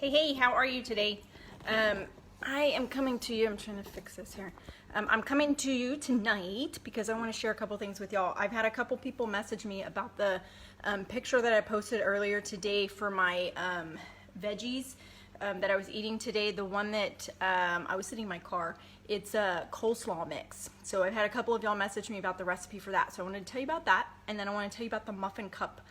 Hey, how are you today? I am coming to you, I'm trying to fix this here. I'm coming to you tonight because I want to share a couple things with y'all. I've had a couple people message me about the picture that I posted earlier today for my veggies that I was eating today. The one that I was sitting in my car, it's a coleslaw mix. So I've had a couple of y'all message me about the recipe for that. So I wanted to tell you about that, and then I want to tell you about the muffin cup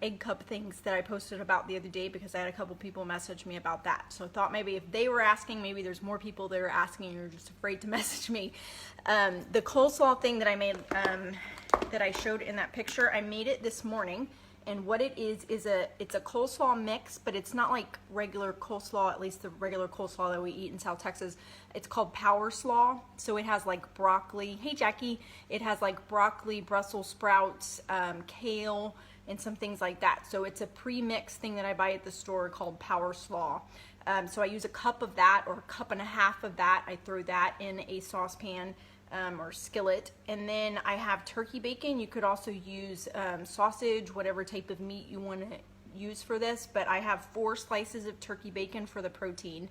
egg cup things that I posted about the other day because I had a couple people message me about that. So I thought maybe if they were asking, maybe there's more people that are asking and you're just afraid to message me. The coleslaw thing that I made, that I showed in that picture, I made it this morning. And what it is it's a coleslaw mix, but it's not like regular coleslaw, at least the regular coleslaw that we eat in South Texas. It's called Power Slaw. So it has like broccoli. Hey, Jackie. It has like broccoli, Brussels sprouts, kale, and some things like that. So it's a pre-mixed thing that I buy at the store called Power Slaw. So I use a cup of that or a cup and a half of that. I throw that in a saucepan or skillet. And then I have turkey bacon. You could also use sausage, whatever type of meat you want to use for this. But I have 4 slices of turkey bacon for the protein.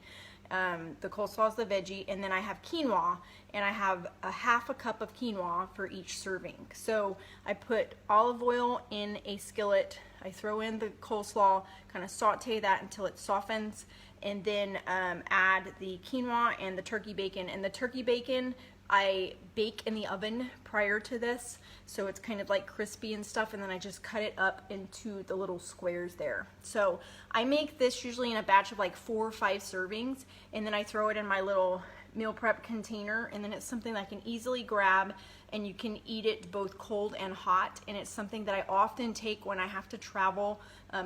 The coleslaw is the veggie, and then I have quinoa, and I have a half a cup of quinoa for each serving. So I put olive oil in a skillet, I throw in the coleslaw, kind of saute that until it softens, and then add the quinoa and the turkey bacon. And the turkey bacon I bake in the oven prior to this, so it's kind of like crispy and stuff, and then I just cut it up into the little squares there. So I make this usually in a batch of like 4 or 5 servings, and then I throw it in my little meal prep container, and then it's something that I can easily grab, and you can eat it both cold and hot. And it's something that I often take when I have to travel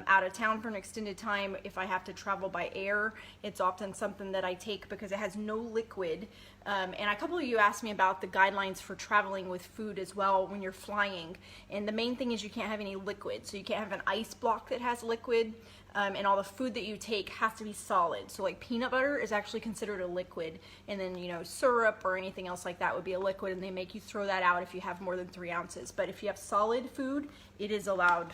out of town for an extended time. If I have to travel by air, it's often something that I take because it has no liquid. And a couple of you asked me about the guidelines for traveling with food as well when you're flying. And the main thing is you can't have any liquid. So you can't have an ice block that has liquid. And all the food that you take has to be solid. So like peanut butter is actually considered a liquid. And then, you know, syrup or anything else like that would be a liquid, and they make you throw that out if you have more than 3 ounces. But if you have solid food, it is allowed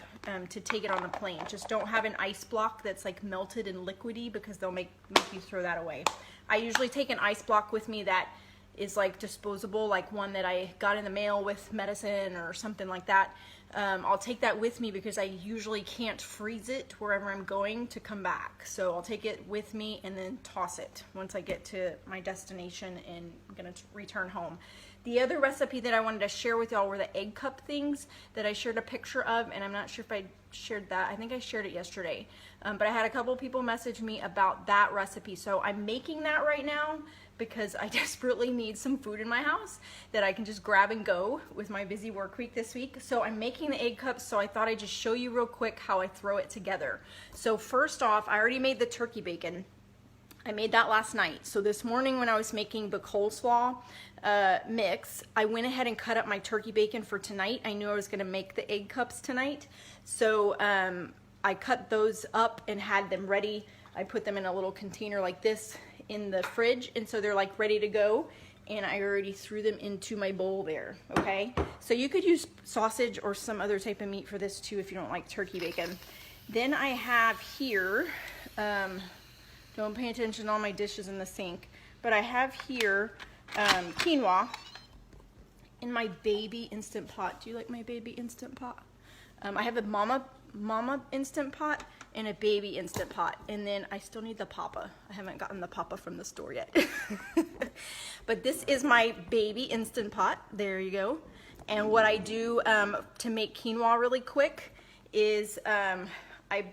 to take it on the plane. Just don't have an ice block that's like melted and liquidy, because they'll make you throw that away. I usually take an ice block with me that is like disposable, like one that I got in the mail with medicine or something like that. I'll take that with me because I usually can't freeze it wherever I'm going to come back. So I'll take it with me and then toss it once I get to my destination and I'm gonna return home. The other recipe that I wanted to share with y'all were the egg cup things that I shared a picture of, and I'm not sure if I shared that. I think I shared it yesterday. But I had a couple people message me about that recipe. So I'm making that right now because I desperately need some food in my house that I can just grab and go with my busy work week this week. So I'm making the egg cups, so I thought I'd just show you real quick how I throw it together. So first off, I already made the turkey bacon. I made that last night. So this morning when I was making the coleslaw mix, I went ahead and cut up my turkey bacon for tonight. I knew I was gonna make the egg cups tonight. So I cut those up and had them ready. I put them in a little container like this in the fridge, and so they're like ready to go, and I already threw them into my bowl there. Okay, so you could use sausage or some other type of meat for this too if you don't like turkey bacon. Then I have here, don't pay attention to all my dishes in the sink, but I have here quinoa in my baby Instant Pot. Do you like my baby Instant Pot? I have a mama Instant Pot and a baby Instant Pot, and then I still need the papa. I haven't gotten the papa from the store yet. But this is my baby Instant Pot. There you go. And what I do to make quinoa really quick is I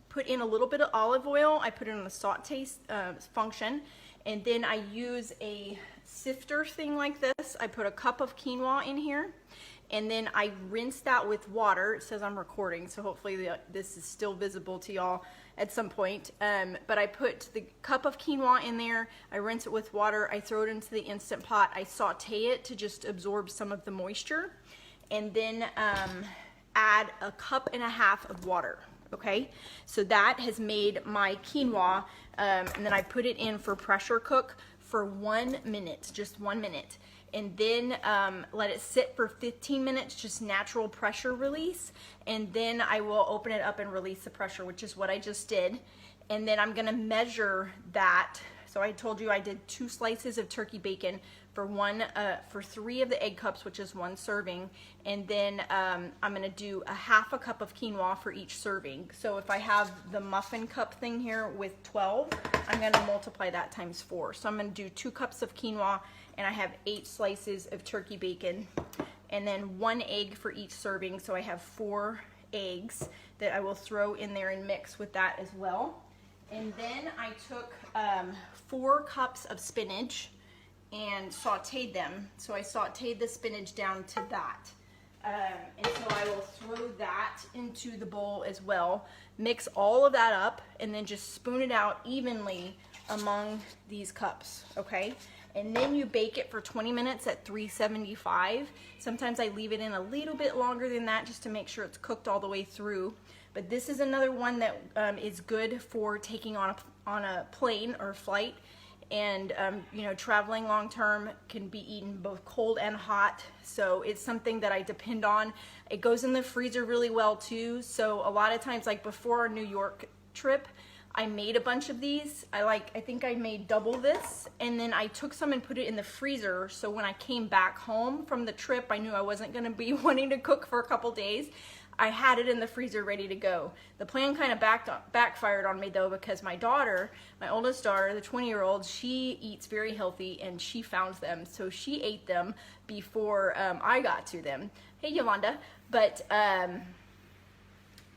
put in a little bit of olive oil. I put it on the saute function, and then I use a sifter thing like this. I put a cup of quinoa in here, and then I rinse that with water. It says I'm recording, so hopefully this is still visible to y'all at some point. But I put the cup of quinoa in there, I rinse it with water, I throw it into the Instant Pot, I saute it to just absorb some of the moisture, and then add a cup and a half of water. Okay, so that has made my quinoa, and then I put it in for pressure cook for 1 minute, just 1 minute. And then let it sit for 15 minutes, just natural pressure release. And then I will open it up and release the pressure, which is what I just did. And then I'm gonna measure that. So I told you I did 2 slices of turkey bacon for 3 of the egg cups, which is 1 serving. And then I'm gonna do a half a cup of quinoa for each serving. So if I have the muffin cup thing here with 12, I'm gonna multiply that times 4. So I'm gonna do 2 cups of quinoa, and I have 8 slices of turkey bacon, and then 1 egg for each serving. So I have 4 eggs that I will throw in there and mix with that as well. And then I took 4 cups of spinach and sauteed them. So I sauteed the spinach down to that. And so I will throw that into the bowl as well. Mix all of that up and then just spoon it out evenly among these cups, okay? And then you bake it for 20 minutes at 375. Sometimes I leave it in a little bit longer than that just to make sure it's cooked all the way through. But this is another one that is good for taking on a plane or flight. And you know, traveling long term can be eaten both cold and hot, so it's something that I depend on. It goes in the freezer really well too, so a lot of times, like before our New York trip, I made a bunch of these. I think I made double this, and then I took some and put it in the freezer, so when I came back home from the trip, I knew I wasn't gonna be wanting to cook for a couple days. I had it in the freezer ready to go. The plan kind of backfired on me though, because my daughter, my oldest daughter, the 20-year-old, she eats very healthy and she found them. So she ate them before I got to them. Hey, Yolanda. But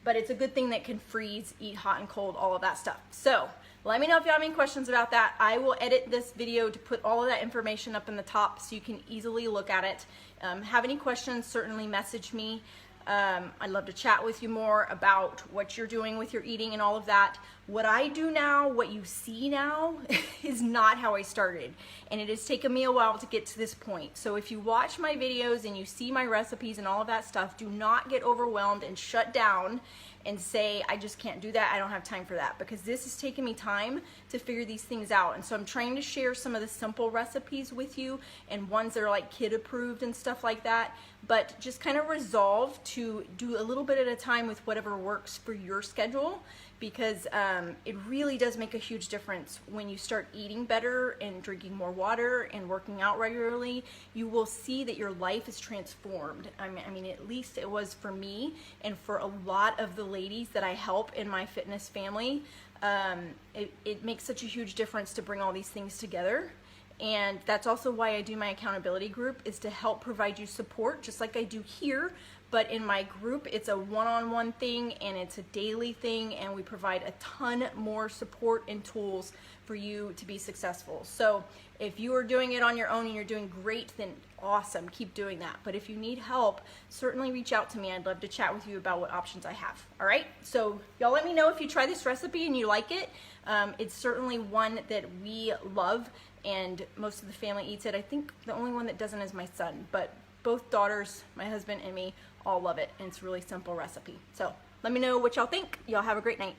it's a good thing that can freeze, eat hot and cold, all of that stuff. So let me know if you have any questions about that. I will edit this video to put all of that information up in the top so you can easily look at it. Have any questions, certainly message me. I'd love to chat with you more about what you're doing with your eating and all of that. What I do now, what you see now, is not how I started. And it has taken me a while to get to this point. So if you watch my videos and you see my recipes and all of that stuff, do not get overwhelmed and shut down and say, I just can't do that, I don't have time for that, because this has taken me time to figure these things out. And so I'm trying to share some of the simple recipes with you and ones that are like kid approved and stuff like that, but just kind of resolve to do a little bit at a time with whatever works for your schedule, because it really does make a huge difference when you start eating better and drinking more water and working out regularly. You will see that your life is transformed. I mean, at least it was for me and for a lot of the ladies that I help in my fitness family. It makes such a huge difference to bring all these things together. And that's also why I do my accountability group, is to help provide you support, just like I do here. But in my group, it's a one-on-one thing and it's a daily thing, and we provide a ton more support and tools for you to be successful. So if you are doing it on your own and you're doing great, then awesome, keep doing that. But if you need help, certainly reach out to me. I'd love to chat with you about what options I have. All right, so y'all let me know if you try this recipe and you like it. It's certainly one that we love and most of the family eats it. I think the only one that doesn't is my son, but both daughters, my husband and me, all love it, and it's a really simple recipe. So let me know what y'all think. Y'all have a great night.